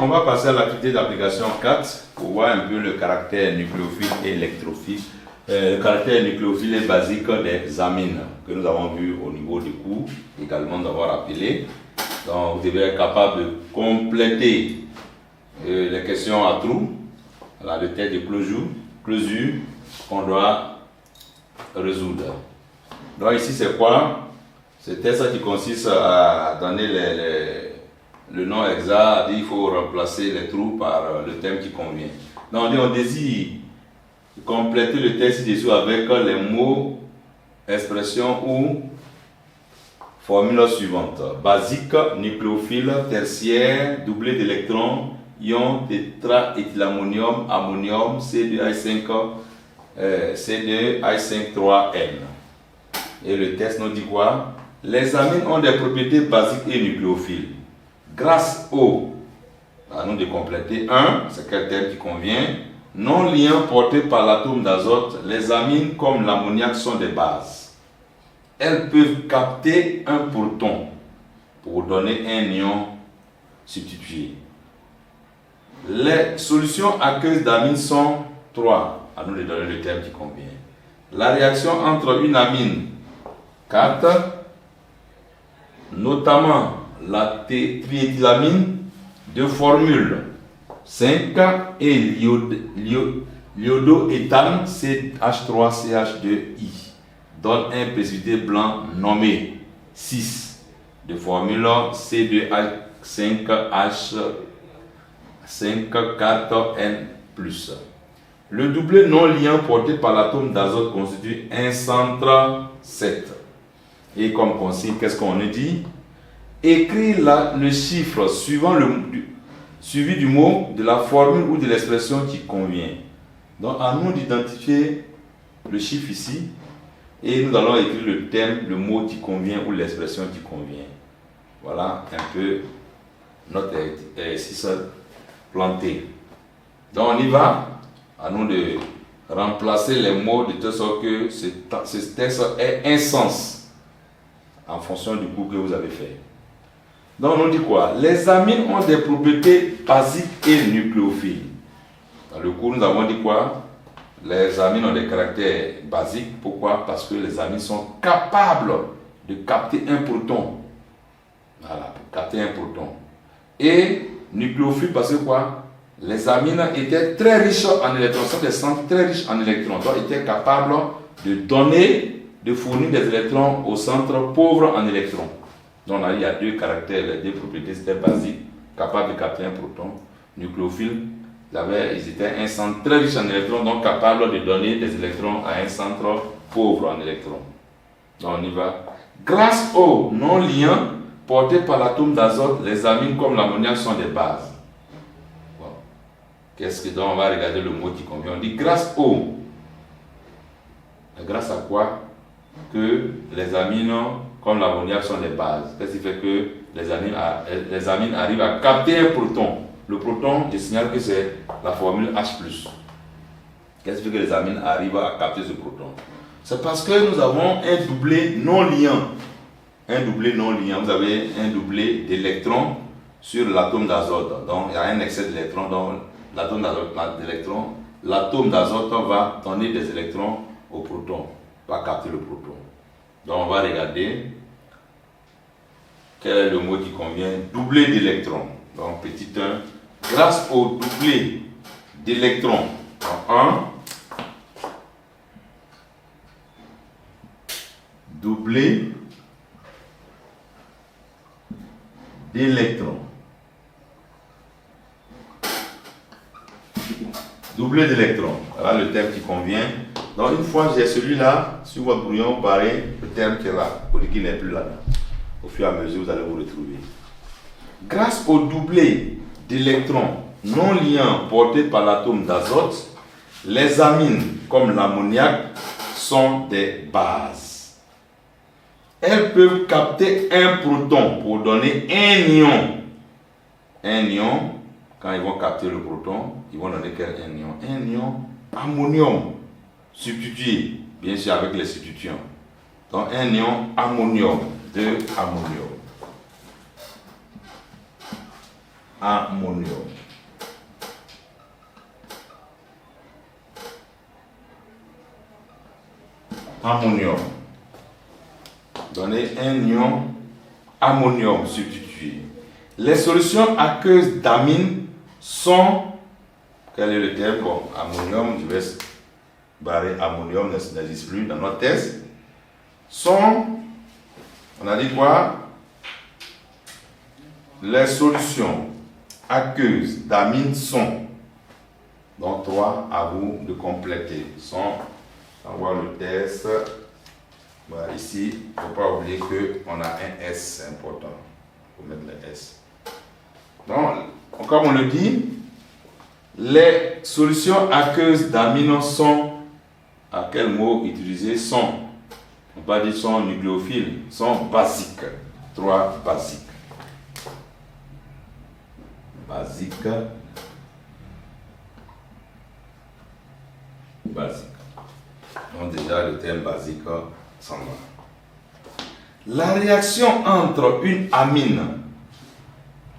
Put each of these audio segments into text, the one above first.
On va passer à l'activité d'application 4 pour voir un peu le caractère nucléophile et électrophile. Le caractère nucléophile et basique des amines que nous avons vu au niveau du cours, également d'avoir appelé. Donc vous devez être capable de compléter les questions à trous, le test de closure qu'on doit résoudre. Donc ici c'est quoi? Ce test qui consiste à donner le nom exact, il faut remplacer les trous par le thème qui convient. Donc on désire compléter le test ci-dessous avec les mots, expressions ou formules suivantes. Basique, nucléophile, tertiaire, doublé d'électrons, ion tétraéthylammonium, ammonium, C2H5, C2H5,3N. Et le test nous dit quoi? Les amines ont des propriétés basiques et nucléophiles. Grâce au, à nous de compléter 1, c'est quel terme qui convient, non-lien porté par l'atome d'azote, les amines comme l'ammoniac sont des bases. Elles peuvent capter un proton pour donner un ion substitué. Les solutions aqueuses d'amines sont 3, à nous de donner le terme qui convient. La réaction entre une amine 4, notamment la triéthylamine de formule 5 et l'iodoéthane CH3CH2I donne un précipité blanc nommé 6 de formule C2H5H54N+. Le doublé non liant porté par l'atome d'azote constitue un centre 7. Et comme consigne, qu'est-ce qu'on nous dit? Écris le chiffre suivi du mot, de la formule ou de l'expression qui convient. Donc à nous d'identifier le chiffre ici et nous allons écrire le thème, le mot qui convient ou l'expression qui convient. Voilà un peu notre exercice planté. Donc on y va. À nous de remplacer les mots de telle sorte que ce texte ait un sens en fonction du cours que vous avez fait. Donc on dit quoi? Les amines ont des propriétés basiques et nucléophiles. Dans le cours, nous avons dit quoi? Les amines ont des caractères basiques. Pourquoi? Parce que les amines sont capables de capter un proton. Voilà, pour capter un proton. Et nucléophiles parce que quoi? Les amines étaient très riches en électrons, sont des centres très riches en électrons. Donc, ils étaient capables de fournir des électrons au centre pauvre en électrons. Donc, il y a deux caractères, les deux propriétés, c'était basique, capable de capter un proton. Nucléophile, ils étaient un centre très riche en électrons, donc capable de donner des électrons à un centre pauvre en électrons. Donc, on y va. Grâce au non-lien porté par l'atome d'azote, les amines comme l'ammoniac sont des bases. Qu'est-ce que donc on va regarder le mot qui convient? On dit grâce au. Grâce à quoi? Que les amines comme l'ammoniac sont des bases. Qu'est-ce qui fait que les amines arrivent à capter un proton? Le proton, je signale que c'est la formule H+. Qu'est-ce qui fait que les amines arrivent à capter ce proton? C'est parce que nous avons un doublé non liant. Un doublé non liant. Vous avez un doublé d'électrons sur l'atome d'azote. Donc il y a un excès d'électrons. Donc l'atome d'azote va donner des électrons au proton, va capter le proton. Donc on va regarder quel est le mot qui convient. Doublé d'électrons. Donc petit 1, grâce au doublé d'électrons, 1, doublé d'électrons. Doublé d'électrons, voilà le terme qui convient. Donc une fois j'ai celui-là, sur votre brouillon, barré, le terme qui est là, qui n'est plus là. Au fur et à mesure, vous allez vous retrouver. Grâce au doublé d'électrons non liants portés par l'atome d'azote, les amines, comme l'ammoniac, sont des bases. Elles peuvent capter un proton pour donner un ion. Un ion. Quand ils vont capter le proton, ils vont donner quel ion? Un ion ammonium substitué, bien sûr avec les substituants. Donc un ion ammonium, 2 ammonium. ammonium. Ammonium. Donnez un ion ammonium substitué. Les solutions aqueuses d'amine sont, quel est le terme? Bon, ammonium, je vais barrer ammonium, n'existe plus dans notre test. Sont, on a dit quoi? Les solutions aqueuses d'amine sont, donc 3 à vous de compléter, sont, on va voir le test. Voilà, ici, il ne faut pas oublier qu'on a un S, c'est important. Il faut mettre le S. Donc, comme on le dit, les solutions aqueuses d'amine sont, à quel mot utiliser? Sont, on va dire sont nucléophiles, sont basiques. 3 basiques. Basique. Basique. Donc déjà le terme basique s'en va. La réaction entre une amine,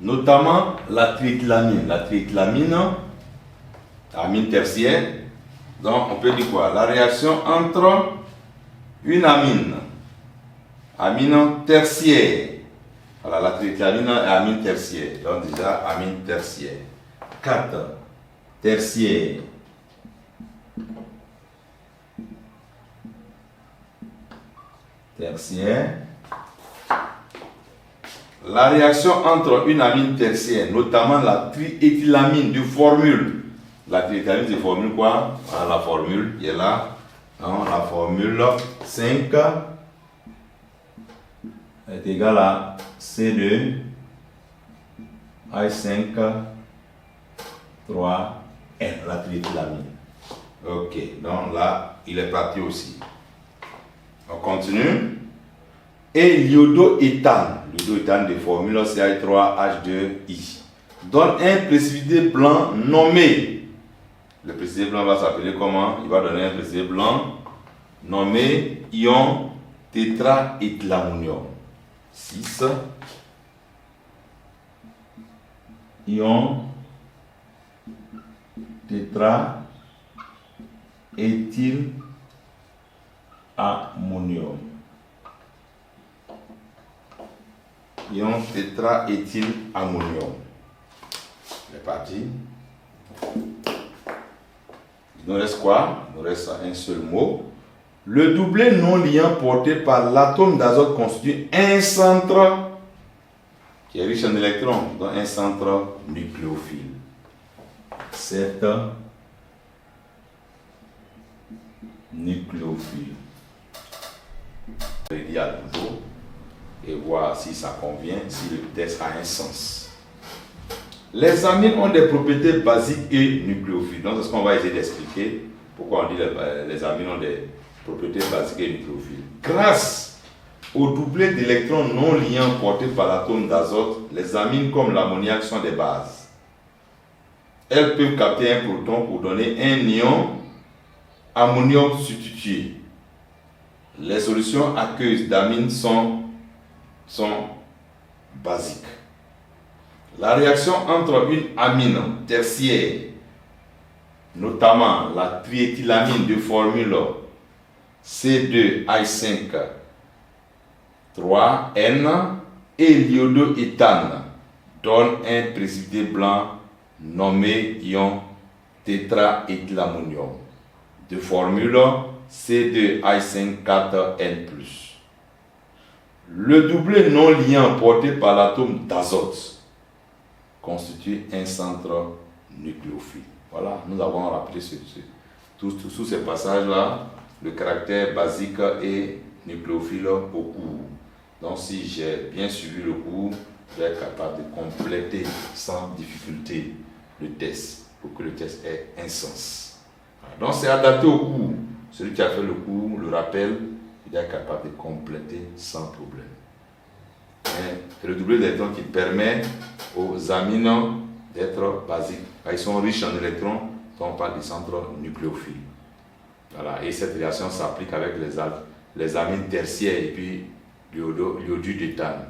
notamment la triéthylamine, amine tertiaire, donc on peut dire quoi? La réaction entre une amine tertiaire, voilà, la triéthylamine est amine tertiaire, donc déjà amine tertiaire. 4. Tertiaire. Tertiaire. La réaction entre une amine tertiaire, notamment la triéthylamine de formule. La triéthylamine de formule quoi? Voilà la formule qui est là. Donc, la formule 5 est égale à C2 H5 3 N, la triéthylamine. Ok, donc là, il est parti aussi. On continue. Et l'iodoéthane de formule CH3H2I donne un précipité blanc nommé. Le précipité blanc va s'appeler comment? Il va donner un précipité blanc nommé ion tétraéthylammonium. 6. Ion tétraéthylammonium. Ion tétraéthylammonium. C'est parti. Il nous reste quoi? Il nous reste un seul mot. Le doublet non liant porté par l'atome d'azote constitue un centre qui est riche en électrons, donc un centre nucléophile. 7 nucléophile. Je vais dire à nouveau et voir si ça convient, si le test a un sens. Les amines ont des propriétés basiques et nucléophiles. Donc, c'est ce qu'on va essayer d'expliquer. Pourquoi on dit les amines ont des propriétés basiques et nucléophiles. Grâce au doublet d'électrons non liants portés par l'atome d'azote, les amines comme l'ammoniac sont des bases. Elles peuvent capter un proton pour donner un ion ammonium substitué. Les solutions aqueuses d'amines sont basiques. La réaction entre une amine tertiaire, notamment la triéthylamine de formule C2H5 3N et l'iodoéthane, donne un précipité blanc nommé ion tétraéthylammonium de formule C2H5 4N+. Le doublet non liant porté par l'atome d'azote constitue un centre nucléophile. Voilà, nous avons rappelé tous ces passages-là, le caractère basique et nucléophile au cours. Donc, si j'ai bien suivi le cours, je vais être capable de compléter sans difficulté le test, pour que le test ait un sens. Voilà. Donc, c'est adapté au cours. Celui qui a fait le cours, le rappel, il est capable de compléter sans problème. C'est le doublet d'électrons qui permet aux amines d'être basiques. Ils sont riches en électrons, donc on parle des centres nucléophiles. Voilà. Et cette réaction s'applique avec les amines tertiaires et puis l'iodure d'éthane.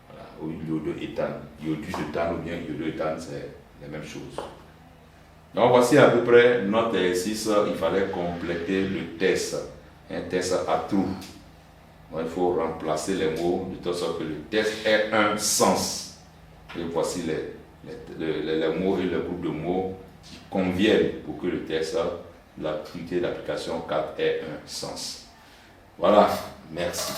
Voilà. ou iodoéthane. Ioduséthane ou bien iodoéthane, c'est la même chose. Donc voici à peu près notre exercice. Il fallait compléter le test. Un test à trous. Donc, il faut remplacer les mots de telle sorte que le test ait un sens. Et voici les mots et le groupe de mots qui conviennent pour que le test, l'activité d'application 4 ait un sens. Voilà, merci.